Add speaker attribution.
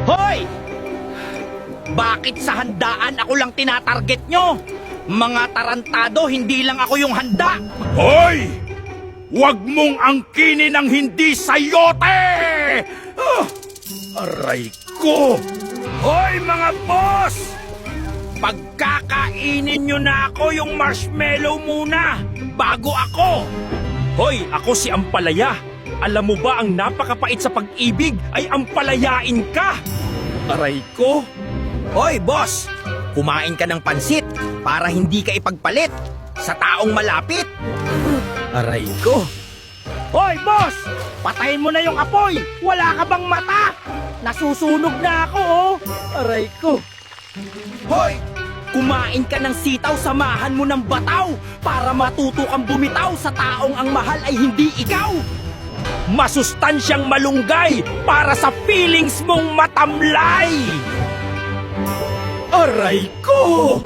Speaker 1: Hoy! Bakit sa handaan ako lang tinatarget nyo? Mga tarantado, hindi lang ako yung handa!
Speaker 2: Hoy! Huwag mong angkinin ang hindi sayote! Ah! Aray ko! Hoy mga boss! Pagkakainin nyo na ako yung marshmallow muna bago ako!
Speaker 3: Hoy, ako si Ampalaya. Alam mo ba ang napakapait sa pag-ibig ay ampalayain ka?
Speaker 2: Aray ko!
Speaker 1: Hoy, boss! Kumain ka ng pansit para hindi ka ipagpalit sa taong malapit. Aray ko!
Speaker 3: Hoy, boss! Patayin mo na yung apoy! Wala ka bang mata? Nasusunog na ako, oh! Aray ko!
Speaker 1: Hoy! Kumain ka ng sitaw, samahan mo ng bataw para matuto kang bumitaw sa taong ang mahal ay hindi ikaw.
Speaker 3: Masustansyang malunggay para sa feelings mong matamlay!
Speaker 2: Aray ko!